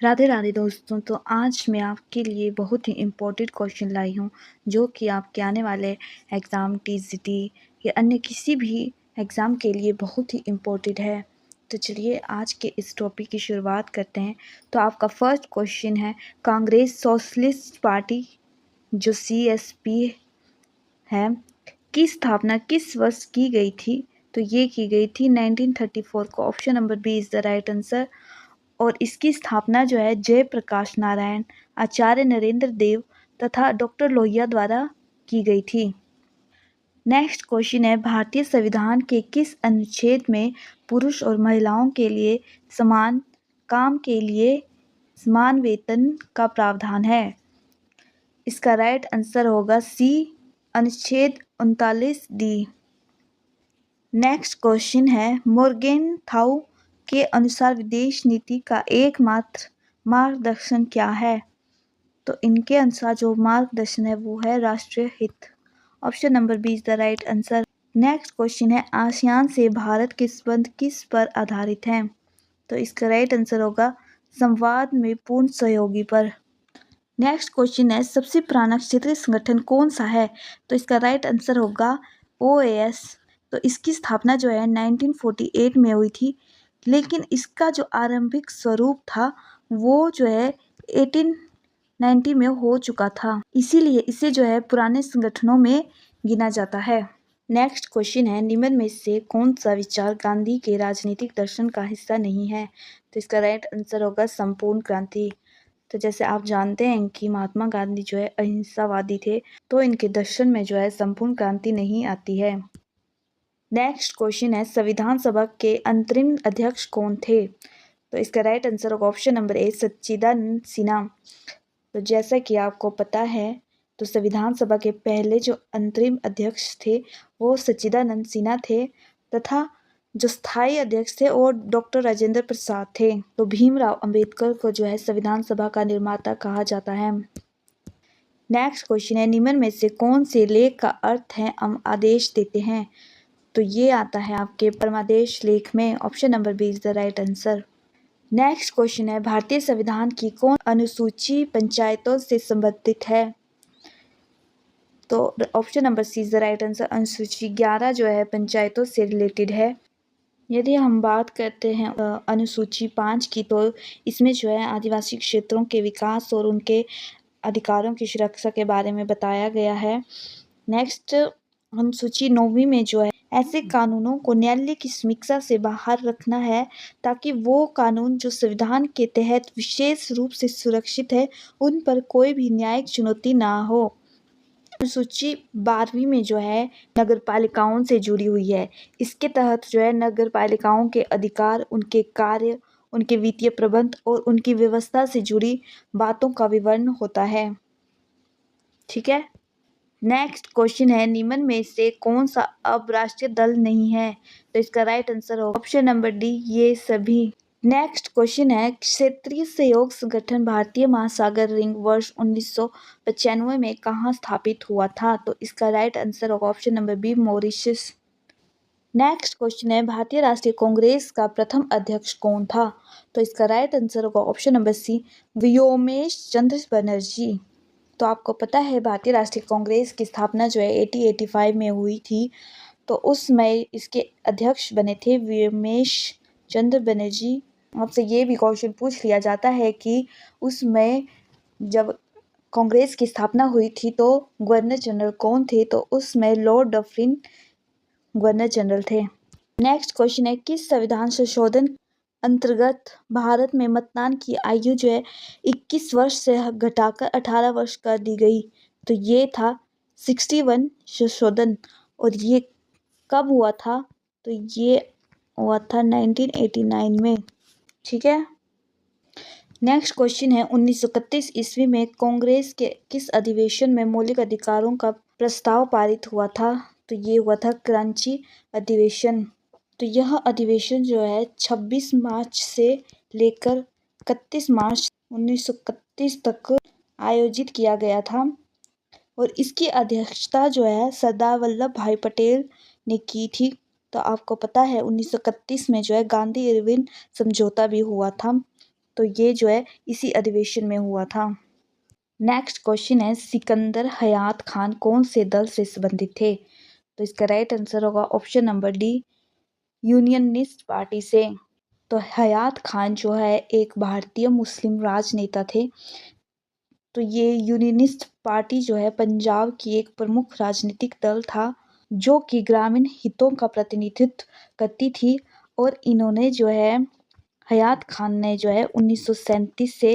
राधे राधे दोस्तों। तो आज मैं आपके लिए बहुत ही इम्पोर्टेंट क्वेश्चन लाई हूँ जो कि आपके आने वाले एग्ज़ाम टीजीटी या अन्य किसी भी एग्ज़ाम के लिए बहुत ही इम्पोर्टेंट है। तो चलिए आज के इस टॉपिक की शुरुआत करते हैं। तो आपका फर्स्ट क्वेश्चन है, कांग्रेस सोशलिस्ट पार्टी जो CSP है की स्थापना किस वर्ष की गई थी? तो ये की गई थी 1934 को। Option number B is the right answer. और इसकी स्थापना जो है जयप्रकाश नारायण, आचार्य नरेंद्र देव तथा डॉक्टर लोहिया द्वारा की गई थी। नेक्स्ट क्वेश्चन है, भारतीय संविधान के किस अनुच्छेद में पुरुष और महिलाओं के लिए समान काम के लिए समान वेतन का प्रावधान है? इसका राइट आंसर होगा सी, अनुच्छेद 39D। नेक्स्ट क्वेश्चन है, मोर्गेनथाउ के अनुसार विदेश नीति का एकमात्र मार्गदर्शन क्या है? तो इनके अनुसार जो मार्गदर्शन है वो है राष्ट्रीय हित। Option number B is the right answer. Next question है, आसियान से भारत के संबंध किस पर आधारित हैं? तो इसका राइट आंसर होगा संवाद में पूर्ण सहयोगी पर। नेक्स्ट क्वेश्चन है, सबसे पुराना क्षेत्रीय संगठन कौन सा है? तो इसका राइट आंसर होगा OAS। तो इसकी स्थापना जो है 1948 में हुई थी, लेकिन इसका जो आरंभिक स्वरूप था वो जो है 1890 में हो चुका था, इसीलिए इसे जो है पुराने संगठनों में गिना जाता है। नेक्स्ट क्वेश्चन है, निम्न में से कौन सा विचार गांधी के राजनीतिक दर्शन का हिस्सा नहीं है? तो इसका राइट आंसर होगा संपूर्ण क्रांति। तो जैसे आप जानते हैं कि महात्मा गांधी जो है अहिंसावादी थे, तो इनके दर्शन में जो है संपूर्ण क्रांति नहीं आती है। नेक्स्ट क्वेश्चन है, संविधान सभा के अंतरिम अध्यक्ष कौन थे? तो इसका राइट आंसर होगा ऑप्शन नंबर ए, सच्चिदानंद सिन्हा। तो जैसा कि आपको पता है, तो संविधान सभा के पहले जो अंतरिम अध्यक्ष थे वो सच्चिदानंद सिन्हा थे, तथा जो स्थायी अध्यक्ष थे वो डॉक्टर राजेंद्र प्रसाद थे। तो भीमराव अंबेडकर को जो है संविधान सभा का निर्माता कहा जाता है। नेक्स्ट क्वेश्चन है, निम्न में से कौन से लेख का अर्थ है हम आदेश देते हैं? तो ये आता है आपके परमादेश लेख में। Option number B is the right answer. Next question है, भारतीय संविधान की कौन अनुसूची पंचायतों से संबंधित है? तो option number C is the right answer. अनुसूची 11 जो है पंचायतों से रिलेटेड है। यदि हम बात करते हैं अनुसूची 5 की, तो इसमें जो है आदिवासी क्षेत्रों के विकास और उनके अधिकारों की सुरक्षा के बारे में बताया गया है। नेक्स्ट अनुसूची 9वीं में जो है ऐसे कानूनों को न्यायालय की समीक्षा से बाहर रखना है ताकि वो कानून जो संविधान के तहत विशेष रूप से सुरक्षित है उन पर कोई भी न्यायिक चुनौती ना हो। अनुसूची 12वीं में जो है नगर पालिकाओं से जुड़ी हुई है। इसके तहत जो है नगर पालिकाओं के अधिकार, उनके कार्य, उनके वित्तीय प्रबंध और उनकी व्यवस्था से जुड़ी बातों का विवरण होता है। ठीक है। नेक्स्ट क्वेश्चन है, निम्न में से कौन सा अब राष्ट्रीय दल नहीं है? तो इसका राइट आंसर होगा ऑप्शन नंबर डी, ये सभी। नेक्स्ट क्वेश्चन है, क्षेत्रीय सहयोग संगठन भारतीय महासागर रिंग वर्ष 1995 में कहाँ स्थापित हुआ था? तो इसका राइट आंसर होगा option number B, Mauritius. Next question है, भारतीय राष्ट्रीय कांग्रेस का प्रथम अध्यक्ष कौन था? तो इसका राइट आंसर होगा ऑप्शन नंबर सी, व्योमेश चंद्र बनर्जी। तो आपको पता है भारतीय राष्ट्रीय कांग्रेस की स्थापना जो है 1885 में हुई थी, तो उस समय इसके अध्यक्ष बने थे व्योमेश चंद्र बनर्जी। आपसे ये भी क्वेश्चन पूछ लिया जाता है कि उसमें जब कांग्रेस की स्थापना हुई थी तो गवर्नर जनरल कौन थे? तो उसमें लॉर्ड डफरिन गवर्नर जनरल थे। नेक्स्ट क्वेश्चन है, किस संविधान संशोधन अंतर्गत भारत में मतदान की आयु जो है 21 वर्ष से घटाकर 18 वर्ष कर दी गई? तो ये था 61 संशोधन। और ये कब हुआ था? तो ये हुआ था 1989 में। ठीक है। नेक्स्ट क्वेश्चन है, 1931 ईस्वी में कांग्रेस के किस अधिवेशन में मौलिक अधिकारों का प्रस्ताव पारित हुआ था? तो ये हुआ था कराची अधिवेशन। तो यह अधिवेशन जो है 26 मार्च से लेकर 31 मार्च 1931 तक आयोजित किया गया था और इसकी अध्यक्षता जो है सरदार वल्लभ भाई पटेल ने की थी। तो आपको पता है 1931 में जो है गांधी इरविन समझौता भी हुआ था। तो ये जो है इसी अधिवेशन में हुआ था। नेक्स्ट क्वेश्चन है, सिकंदर हयात खान कौन से दल से संबंधित थे? तो इसका राइट आंसर होगा option number D, unionist party से। तो हयात खान जो है एक भारतीय मुस्लिम राजनेता थे। तो ये यूनियनिस्ट पार्टी जो है पंजाब की एक प्रमुख राजनीतिक दल था जो कि ग्रामीण हितों का प्रतिनिधित्व करती थी। और इन्होंने जो है हयात खान ने जो है 1937 से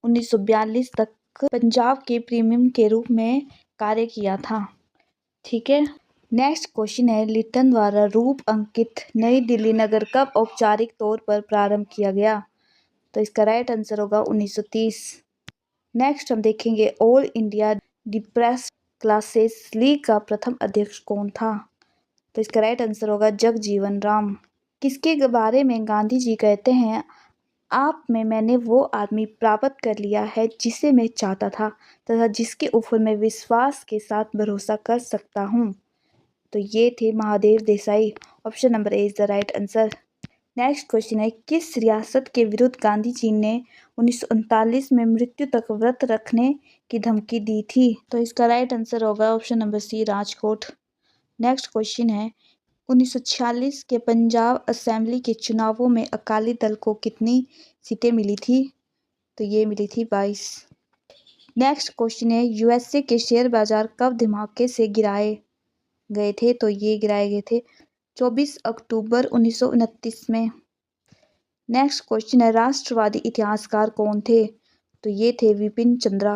1942 तक पंजाब के प्रीमियम के रूप में कार्य किया था। ठीक है। नेक्स्ट क्वेश्चन है, लिट्टन द्वारा रूप अंकित नई दिल्ली नगर कब औपचारिक तौर पर प्रारंभ किया गया? तो इसका राइट आंसर होगा 1930। नेक्स्ट हम देखेंगे, all India depressed classes league का प्रथम अध्यक्ष कौन था? तो इसका राइट आंसर होगा जगजीवन राम। किसके बारे में गांधी जी कहते हैं, आप में मैंने वो आदमी प्राप्त कर लिया है जिसे मैं चाहता था तथा जिसके ऊपर मैं विश्वास के साथ भरोसा कर सकता हूँ? तो ये थे Mahadev Desai. Option number A is the right answer. Next question है, किस रियासत के विरुद्ध गांधी जी ने 1939 में मृत्यु तक व्रत रखने की धमकी दी थी? तो इसका राइट आंसर होगा option number C, Rajkot. Next question है, 1946 के पंजाब असेंबली के चुनावों में अकाली दल को कितनी सीटें मिली थी? तो ये मिली थी 22। नेक्स्ट क्वेश्चन है, यूएसए के शेयर बाजार कब धमाके से गिराए गए थे? तो ये गिराए गए थे 24 अक्टूबर 1929 में। नेक्स्ट क्वेश्चन है, राष्ट्रवादी इतिहासकार कौन थे? तो ये थे विपिन चंद्रा।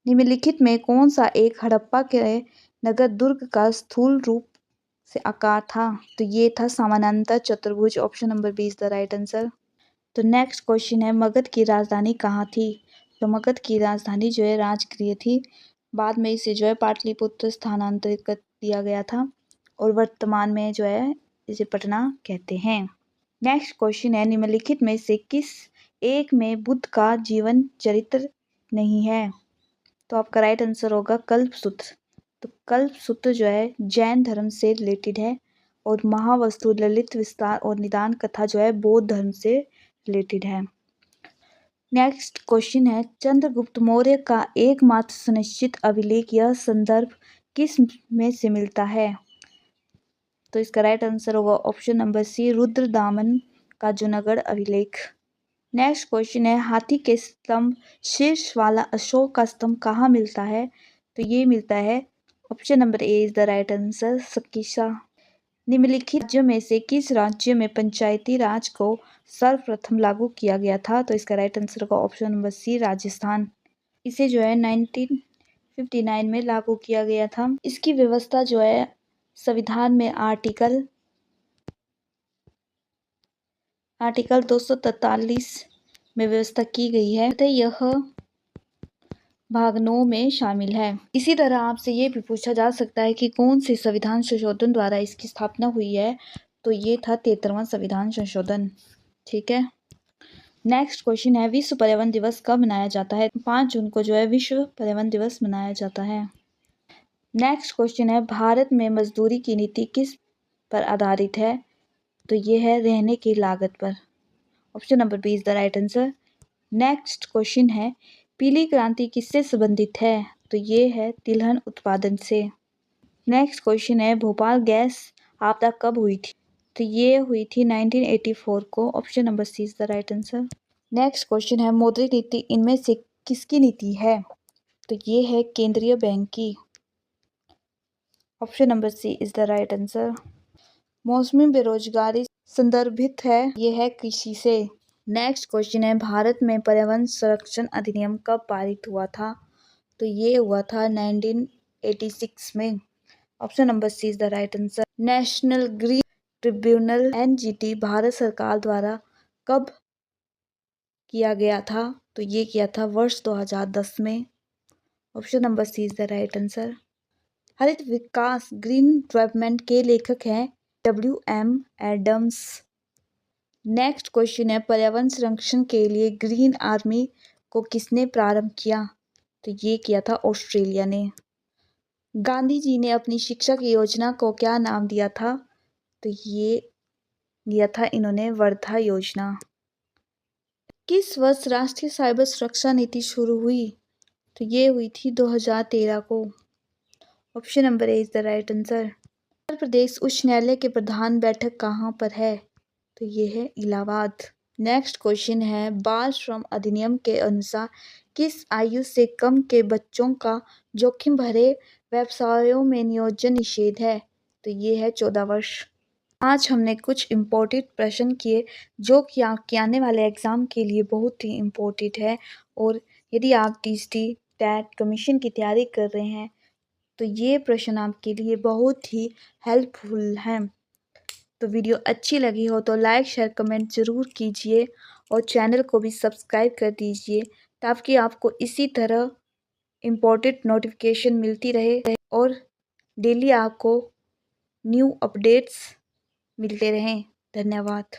निम्नलिखित में कौन सा एक हड़प्पा के नगर दुर्ग का स्थूल रूप से आकार था? तो ये था समानांतर चतुर्भुज। Option number B is the right answer. तो नेक्स्ट क्वेश्चन है, मगध की राजधानी कहाँ थी? तो मगध की राजधानी जो है राजगृह थी। बाद में इसे जो है पाटलिपुत्र स्थानांतरित कर दिया गया था और वर्तमान में जो है इसे पटना कहते हैं। नेक्स्ट क्वेश्चन है, निम्नलिखित में से किस एक में बुद्ध का जीवन चरित्र नहीं है? तो आपका राइट आंसर होगा कल्पसूत्र। तो कल्पसूत्र जो है जैन धर्म से रिलेटेड है और महावस्तु ललित विस्तार और निदान कथा जो है बौद्ध धर्म से रिलेटेड है। नेक्स्ट क्वेश्चन है, चंद्रगुप्त मौर्य का एकमात्र सुनिश्चित अभिलेख यह संदर्भ किस में से मिलता है? तो इसका राइट आंसर होगा ऑप्शन नंबर सी, रुद्रदामन का जूनागढ़ अभिलेख। नेक्स्ट क्वेश्चन है, हाथी के स्तंभ शीर्ष वाला अशोक का स्तंभ कहाँ मिलता है? तो ये मिलता है option number A is the right answer, सकीसा। निम्नलिखित राज्यों में से किस राज्य में पंचायती राज को सर्वप्रथम लागू किया गया था? तो इसका राइट आंसर होगा ऑप्शन नंबर सी, राजस्थान। इसे जो है 1959 में लागू किया गया था। इसकी व्यवस्था जो है संविधान में आर्टिकल 243 में व्यवस्था की गई है तथा यह भाग 9 में शामिल है। इसी तरह आपसे ये भी पूछा जा सकता है कि कौन से संविधान संशोधन द्वारा इसकी स्थापना हुई है? तो ये था 73वां संविधान संशोधन। ठीक है। नेक्स्ट क्वेश्चन है, विश्व पर्यावरण दिवस कब मनाया जाता है? 5 जून को जो है विश्व पर्यावरण दिवस मनाया जाता है। नेक्स्ट क्वेश्चन है, भारत में मजदूरी की नीति किस पर आधारित है? तो ये है रहने की लागत पर। Option number B is the right answer. Next question है, पीली क्रांति किससे संबंधित है? तो ये है तिलहन उत्पादन से। नेक्स्ट क्वेश्चन है, भोपाल गैस आपदा कब हुई थी? तो ये हुई थी 1984 को। Option number C is the right answer. Next question है, मौद्रिक नीति इनमें से किसकी नीति है? तो ये है केंद्रीय बैंक की। Option number C is the right answer. मौसमी बेरोजगारी संदर्भित है, ये है कृषि से। नेक्स्ट क्वेश्चन है, भारत में पर्यावरण संरक्षण अधिनियम कब पारित हुआ था? तो ये हुआ था 1986 में। Option number C is the right answer. National green tribunal NGT Bharat सरकार द्वारा कब किया गया था? तो ये किया था वर्ष 2010 में। Option number C is the right answer. हरित विकास ग्रीन डेवलपमेंट के लेखक हैं WM एडम्स। नेक्स्ट क्वेश्चन है, पर्यावरण संरक्षण के लिए ग्रीन आर्मी को किसने प्रारंभ किया? तो ये किया था ऑस्ट्रेलिया ने। गांधी जी ने अपनी शिक्षा की योजना को क्या नाम दिया था? तो ये दिया था इन्होंने वर्धा योजना। किस वर्ष राष्ट्रीय साइबर सुरक्षा नीति शुरू हुई? तो ये हुई थी 2013 को। Option number A is the right answer. Uttar Pradesh उच्च न्यायालय के प्रधान बैठक कहाँ पर है? तो ये है इलाहाबाद। नेक्स्ट क्वेश्चन है, बाल श्रम अधिनियम के अनुसार किस आयु से कम के बच्चों का जोखिम भरे व्यवसायों में नियोजन निषेध है? तो ये है 14 वर्ष। आज हमने कुछ इम्पोर्टेंट प्रश्न किए जो कि आपके आने वाले एग्ज़ाम के लिए बहुत ही इम्पोर्टेंट है। और यदि आप टीजीटी, टेट, कमीशन की तैयारी कर रहे हैं तो ये प्रश्न आपके लिए बहुत ही हेल्पफुल हैं। तो वीडियो अच्छी लगी हो तो लाइक, शेयर, कमेंट ज़रूर कीजिए और चैनल को भी सब्सक्राइब कर दीजिए ताकि आपको इसी तरह इम्पोर्टेंट नोटिफिकेशन मिलती रहे और डेली आपको न्यू अपडेट्स मिलते रहें। धन्यवाद।